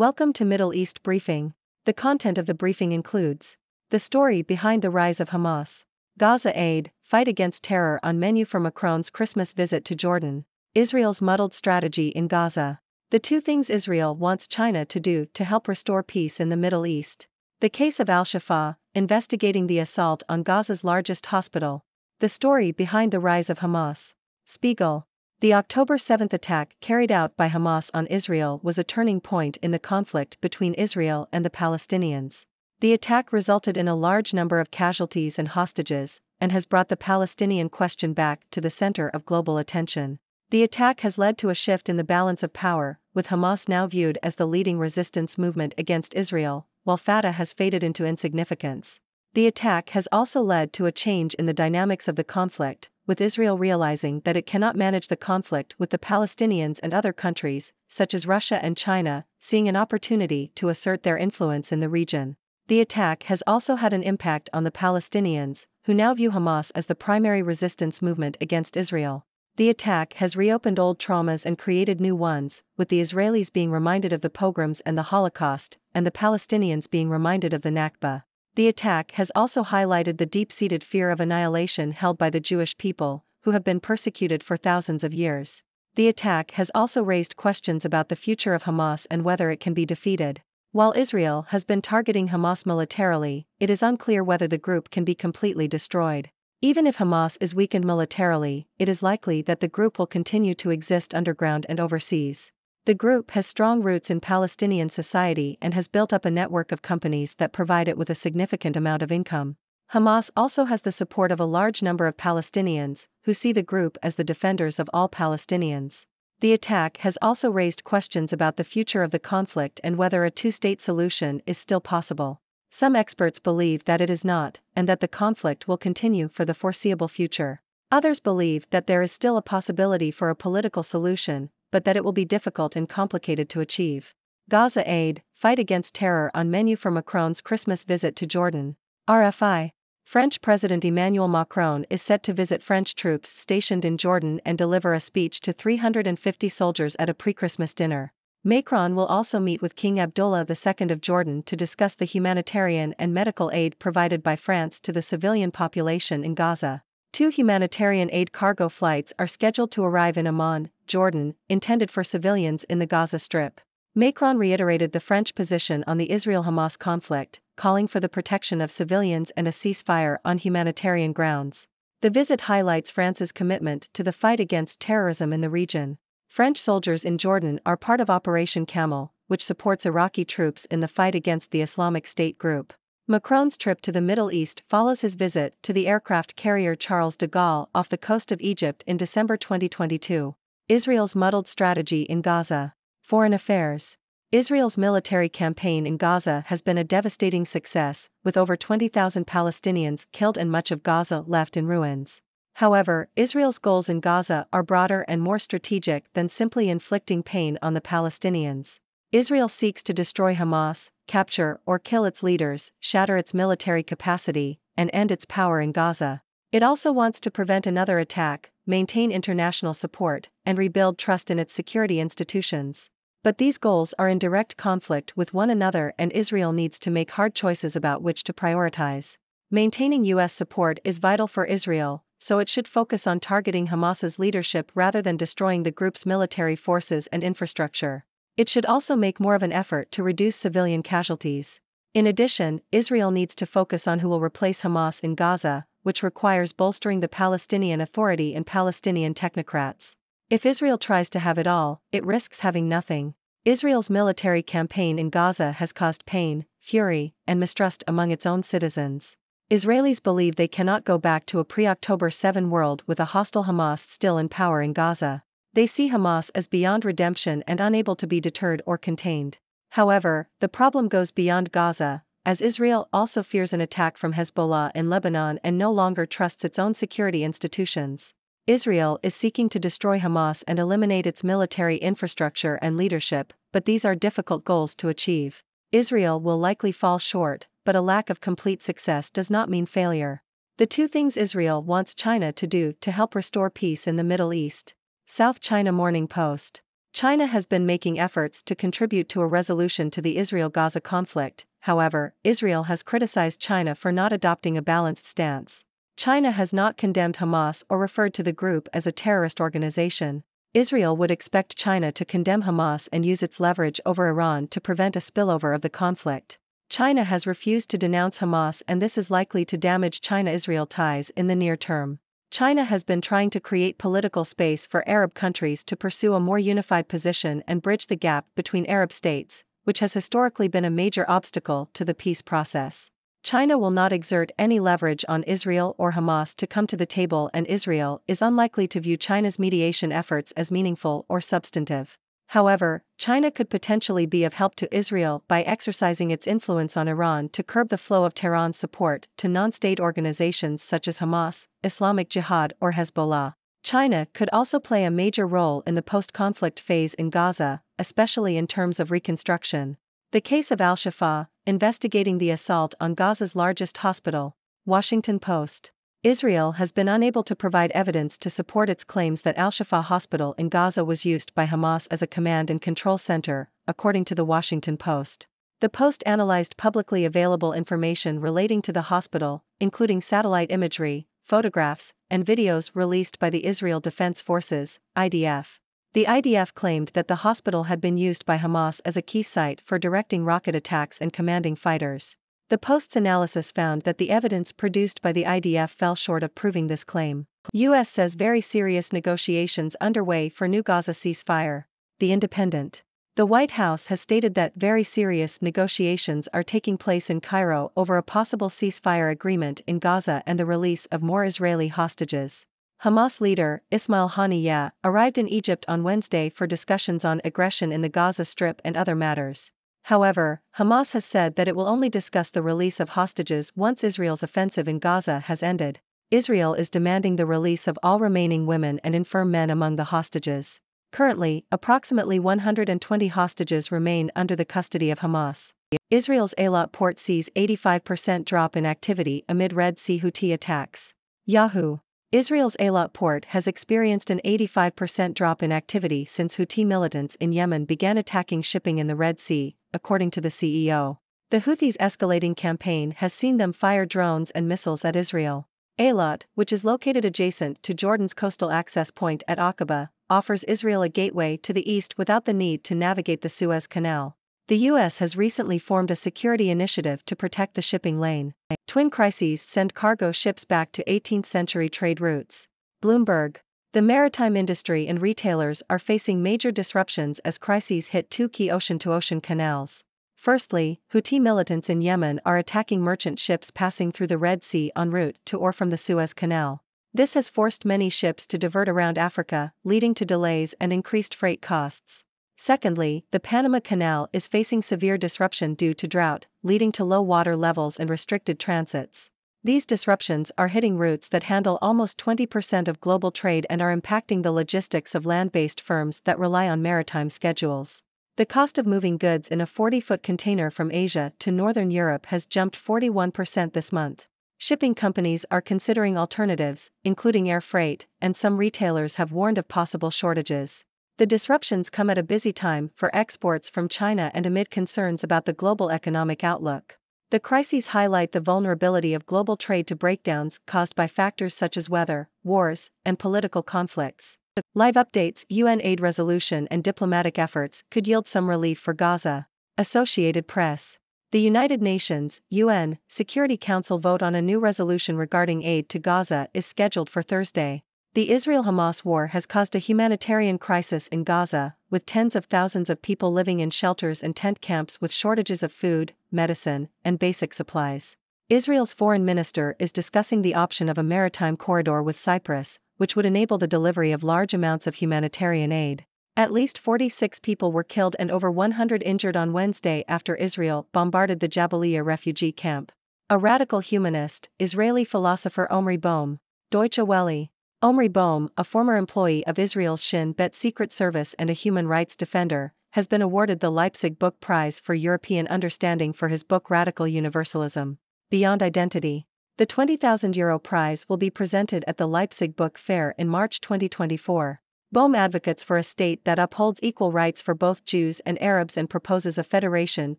Welcome to Middle East Briefing. The content of the briefing includes the story behind the rise of Hamas, Gaza aid, fight against terror on menu for Macron's Christmas visit to Jordan, Israel's muddled strategy in Gaza, the two things Israel wants China to do to help restore peace in the Middle East, the case of Al-Shifa, investigating the assault on Gaza's largest hospital, the story behind the rise of Hamas. Spiegel. The October 7 attack carried out by Hamas on Israel was a turning point in the conflict between Israel and the Palestinians. The attack resulted in a large number of casualties and hostages, and has brought the Palestinian question back to the center of global attention. The attack has led to a shift in the balance of power, with Hamas now viewed as the leading resistance movement against Israel, while Fatah has faded into insignificance. The attack has also led to a change in the dynamics of the conflict, with Israel realizing that it cannot manage the conflict with the Palestinians, and other countries, such as Russia and China, seeing an opportunity to assert their influence in the region. The attack has also had an impact on the Palestinians, who now view Hamas as the primary resistance movement against Israel. The attack has reopened old traumas and created new ones, with the Israelis being reminded of the pogroms and the Holocaust, and the Palestinians being reminded of the Nakba. The attack has also highlighted the deep-seated fear of annihilation held by the Jewish people, who have been persecuted for thousands of years. The attack has also raised questions about the future of Hamas and whether it can be defeated. While Israel has been targeting Hamas militarily, it is unclear whether the group can be completely destroyed. Even if Hamas is weakened militarily, it is likely that the group will continue to exist underground and overseas. The group has strong roots in Palestinian society and has built up a network of companies that provide it with a significant amount of income. Hamas also has the support of a large number of Palestinians, who see the group as the defenders of all Palestinians. The attack has also raised questions about the future of the conflict and whether a two-state solution is still possible. Some experts believe that it is not, and that the conflict will continue for the foreseeable future. Others believe that there is still a possibility for a political solution, but that it will be difficult and complicated to achieve. Gaza aid, fight against terror on menu for Macron's Christmas visit to Jordan. RFI. French President Emmanuel Macron is set to visit French troops stationed in Jordan and deliver a speech to 350 soldiers at a pre-Christmas dinner. Macron will also meet with King Abdullah II of Jordan to discuss the humanitarian and medical aid provided by France to the civilian population in Gaza. 2 humanitarian aid cargo flights are scheduled to arrive in Amman, Jordan, intended for civilians in the Gaza Strip. Macron reiterated the French position on the Israel-Hamas conflict, calling for the protection of civilians and a ceasefire on humanitarian grounds. The visit highlights France's commitment to the fight against terrorism in the region. French soldiers in Jordan are part of Operation Camel, which supports Iraqi troops in the fight against the Islamic State group. Macron's trip to the Middle East follows his visit to the aircraft carrier Charles de Gaulle off the coast of Egypt in December 2022. Israel's muddled strategy in Gaza. Foreign affairs. Israel's military campaign in Gaza has been a devastating success, with over 20,000 Palestinians killed and much of Gaza left in ruins. However, Israel's goals in Gaza are broader and more strategic than simply inflicting pain on the Palestinians. Israel seeks to destroy Hamas, capture or kill its leaders, shatter its military capacity, and end its power in Gaza. It also wants to prevent another attack, maintain international support, and rebuild trust in its security institutions. But these goals are in direct conflict with one another, and Israel needs to make hard choices about which to prioritize. Maintaining U.S. support is vital for Israel, so it should focus on targeting Hamas's leadership rather than destroying the group's military forces and infrastructure. It should also make more of an effort to reduce civilian casualties. In addition, Israel needs to focus on who will replace Hamas in Gaza, which requires bolstering the Palestinian Authority and Palestinian technocrats. If Israel tries to have it all, it risks having nothing. Israel's military campaign in Gaza has caused pain, fury, and mistrust among its own citizens. Israelis believe they cannot go back to a pre-October 7 world with a hostile Hamas still in power in Gaza. They see Hamas as beyond redemption and unable to be deterred or contained. However, the problem goes beyond Gaza, as Israel also fears an attack from Hezbollah in Lebanon and no longer trusts its own security institutions. Israel is seeking to destroy Hamas and eliminate its military infrastructure and leadership, but these are difficult goals to achieve. Israel will likely fall short, but a lack of complete success does not mean failure. The two things Israel wants China to do to help restore peace in the Middle East. South China Morning Post. China has been making efforts to contribute to a resolution to the Israel-Gaza conflict. However, Israel has criticized China for not adopting a balanced stance. China has not condemned Hamas or referred to the group as a terrorist organization. Israel would expect China to condemn Hamas and use its leverage over Iran to prevent a spillover of the conflict. China has refused to denounce Hamas, and this is likely to damage China-Israel ties in the near term. China has been trying to create political space for Arab countries to pursue a more unified position and bridge the gap between Arab states, which has historically been a major obstacle to the peace process. China will not exert any leverage on Israel or Hamas to come to the table, and Israel is unlikely to view China's mediation efforts as meaningful or substantive. However, China could potentially be of help to Israel by exercising its influence on Iran to curb the flow of Tehran's support to non-state organizations such as Hamas, Islamic Jihad, or Hezbollah. China could also play a major role in the post-conflict phase in Gaza, especially in terms of reconstruction. The case of Al-Shifa, investigating the assault on Gaza's largest hospital. Washington Post. Israel has been unable to provide evidence to support its claims that Al-Shifa Hospital in Gaza was used by Hamas as a command and control center, according to the Washington Post. The Post analyzed publicly available information relating to the hospital, including satellite imagery, photographs, and videos released by the Israel Defense Forces, IDF. The IDF claimed that the hospital had been used by Hamas as a key site for directing rocket attacks and commanding fighters. The Post's analysis found that the evidence produced by the IDF fell short of proving this claim. U.S. says very serious negotiations underway for new Gaza ceasefire. The Independent. The White House has stated that very serious negotiations are taking place in Cairo over a possible ceasefire agreement in Gaza and the release of more Israeli hostages. Hamas leader Ismail Haniyeh arrived in Egypt on Wednesday for discussions on aggression in the Gaza Strip and other matters. However, Hamas has said that it will only discuss the release of hostages once Israel's offensive in Gaza has ended. Israel is demanding the release of all remaining women and infirm men among the hostages. Currently, approximately 120 hostages remain under the custody of Hamas. Israel's Eilat port sees 85% drop in activity amid Red Sea Houthi attacks. Yahoo! Israel's Eilat port has experienced an 85% drop in activity since Houthi militants in Yemen began attacking shipping in the Red Sea, according to the CEO. The Houthis' escalating campaign has seen them fire drones and missiles at Israel. Eilat, which is located adjacent to Jordan's coastal access point at Aqaba, offers Israel a gateway to the east without the need to navigate the Suez Canal. The U.S. has recently formed a security initiative to protect the shipping lane. Twin crises send cargo ships back to 18th-century trade routes. Bloomberg. The maritime industry and retailers are facing major disruptions as crises hit two key ocean-to-ocean canals. Firstly, Houthi militants in Yemen are attacking merchant ships passing through the Red Sea en route to or from the Suez Canal. This has forced many ships to divert around Africa, leading to delays and increased freight costs. Secondly, the Panama Canal is facing severe disruption due to drought, leading to low water levels and restricted transits. These disruptions are hitting routes that handle almost 20% of global trade and are impacting the logistics of land-based firms that rely on maritime schedules. The cost of moving goods in a 40-foot container from Asia to Northern Europe has jumped 41% this month. Shipping companies are considering alternatives, including air freight, and some retailers have warned of possible shortages. The disruptions come at a busy time for exports from China and amid concerns about the global economic outlook. The crises highlight the vulnerability of global trade to breakdowns caused by factors such as weather, wars, and political conflicts. Live updates: UN aid resolution and diplomatic efforts could yield some relief for Gaza. Associated Press. The United Nations, UN, Security Council vote on a new resolution regarding aid to Gaza is scheduled for Thursday. The Israel-Hamas war has caused a humanitarian crisis in Gaza, with tens of thousands of people living in shelters and tent camps with shortages of food, medicine, and basic supplies. Israel's foreign minister is discussing the option of a maritime corridor with Cyprus, which would enable the delivery of large amounts of humanitarian aid. At least 46 people were killed and over 100 injured on Wednesday after Israel bombarded the Jabalia refugee camp. A radical humanist, Israeli philosopher Omri Bohm. Deutsche Welle. Omri Bohm, a former employee of Israel's Shin Bet Secret Service and a human rights defender, has been awarded the Leipzig Book Prize for European Understanding for his book Radical Universalism, Beyond Identity. The €20,000 prize will be presented at the Leipzig Book Fair in March 2024. BOEM advocates for a state that upholds equal rights for both Jews and Arabs and proposes a federation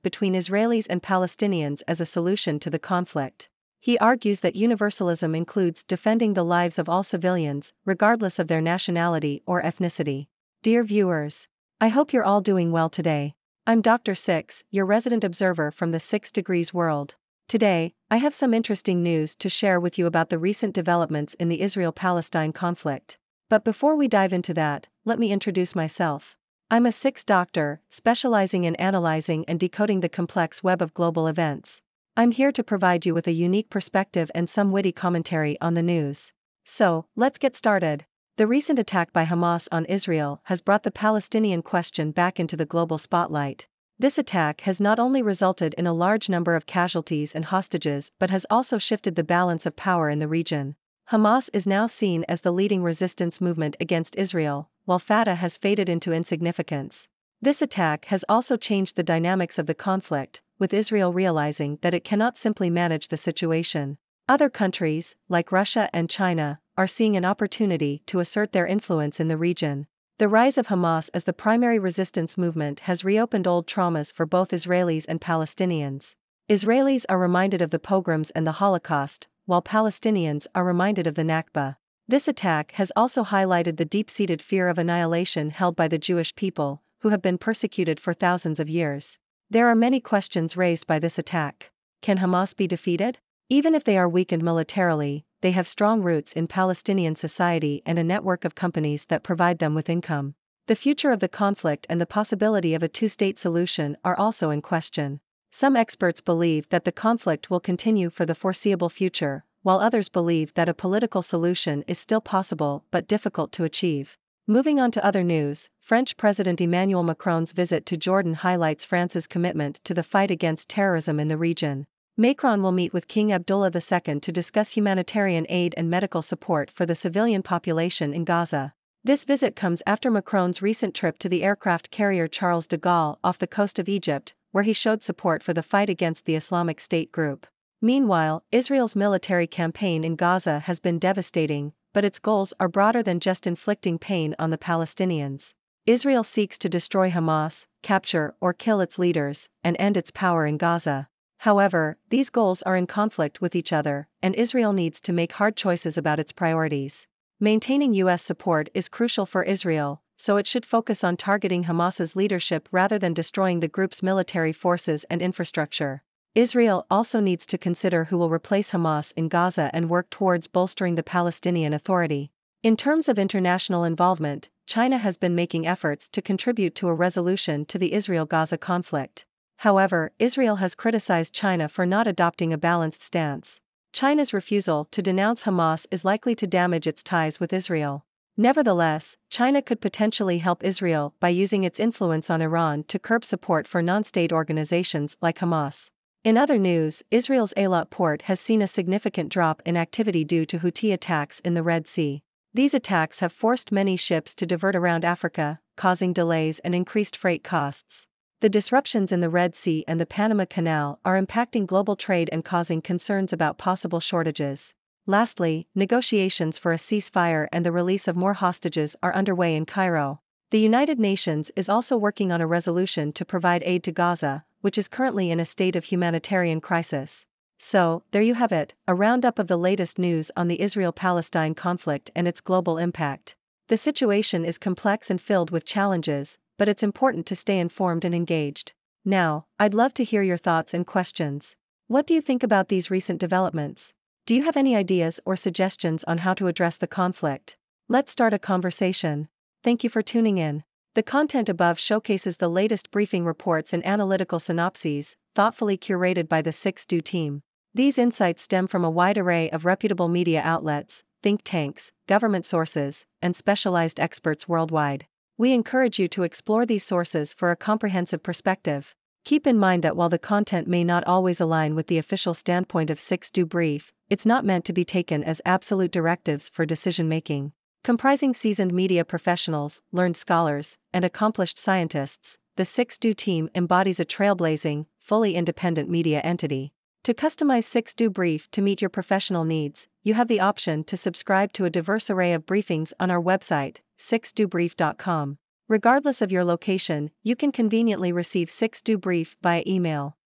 between Israelis and Palestinians as a solution to the conflict. He argues that universalism includes defending the lives of all civilians, regardless of their nationality or ethnicity. Dear viewers, I hope you're all doing well today. I'm Dr. Six, your resident observer from the 6 Degrees world. Today, I have some interesting news to share with you about the recent developments in the Israel-Palestine conflict. But before we dive into that, let me introduce myself. I'm a Six doctor, specializing in analyzing and decoding the complex web of global events. I'm here to provide you with a unique perspective and some witty commentary on the news. So, let's get started. The recent attack by Hamas on Israel has brought the Palestinian question back into the global spotlight. This attack has not only resulted in a large number of casualties and hostages but has also shifted the balance of power in the region. Hamas is now seen as the leading resistance movement against Israel, while Fatah has faded into insignificance. This attack has also changed the dynamics of the conflict, with Israel realizing that it cannot simply manage the situation. Other countries, like Russia and China, are seeing an opportunity to assert their influence in the region. The rise of Hamas as the primary resistance movement has reopened old traumas for both Israelis and Palestinians. Israelis are reminded of the pogroms and the Holocaust, while Palestinians are reminded of the Nakba. This attack has also highlighted the deep-seated fear of annihilation held by the Jewish people, who have been persecuted for thousands of years. There are many questions raised by this attack. Can Hamas be defeated? Even if they are weakened militarily, they have strong roots in Palestinian society and a network of companies that provide them with income. The future of the conflict and the possibility of a two-state solution are also in question. Some experts believe that the conflict will continue for the foreseeable future, while others believe that a political solution is still possible but difficult to achieve. Moving on to other news, French President Emmanuel Macron's visit to Jordan highlights France's commitment to the fight against terrorism in the region. Macron will meet with King Abdullah II to discuss humanitarian aid and medical support for the civilian population in Gaza. This visit comes after Macron's recent trip to the aircraft carrier Charles de Gaulle off the coast of Egypt, where he showed support for the fight against the Islamic State group. Meanwhile, Israel's military campaign in Gaza has been devastating, but its goals are broader than just inflicting pain on the Palestinians. Israel seeks to destroy Hamas, capture or kill its leaders, and end its power in Gaza. However, these goals are in conflict with each other, and Israel needs to make hard choices about its priorities. Maintaining U.S. support is crucial for Israel, so it should focus on targeting Hamas's leadership rather than destroying the group's military forces and infrastructure. Israel also needs to consider who will replace Hamas in Gaza and work towards bolstering the Palestinian Authority. In terms of international involvement, China has been making efforts to contribute to a resolution to the Israel-Gaza conflict. However, Israel has criticized China for not adopting a balanced stance. China's refusal to denounce Hamas is likely to damage its ties with Israel. Nevertheless, China could potentially help Israel by using its influence on Iran to curb support for non-state organizations like Hamas. In other news, Israel's Eilat port has seen a significant drop in activity due to Houthi attacks in the Red Sea. These attacks have forced many ships to divert around Africa, causing delays and increased freight costs. The disruptions in the Red Sea and the Panama Canal are impacting global trade and causing concerns about possible shortages. Lastly, negotiations for a ceasefire and the release of more hostages are underway in Cairo. The United Nations is also working on a resolution to provide aid to Gaza, which is currently in a state of humanitarian crisis. So, there you have it, a roundup of the latest news on the Israel-Palestine conflict and its global impact. The situation is complex and filled with challenges, but it's important to stay informed and engaged. Now, I'd love to hear your thoughts and questions. What do you think about these recent developments? Do you have any ideas or suggestions on how to address the conflict? Let's start a conversation. Thank you for tuning in. The content above showcases the latest briefing reports and analytical synopses, thoughtfully curated by the 6Do team. These insights stem from a wide array of reputable media outlets, think tanks, government sources, and specialized experts worldwide. We encourage you to explore these sources for a comprehensive perspective. Keep in mind that while the content may not always align with the official standpoint of 6Do Brief, it's not meant to be taken as absolute directives for decision-making. Comprising seasoned media professionals, learned scholars, and accomplished scientists, the 6Do team embodies a trailblazing, fully independent media entity. To customize 6Do Brief to meet your professional needs, you have the option to subscribe to a diverse array of briefings on our website, 6dobrief.com. Regardless of your location, you can conveniently receive 6do Brief via email.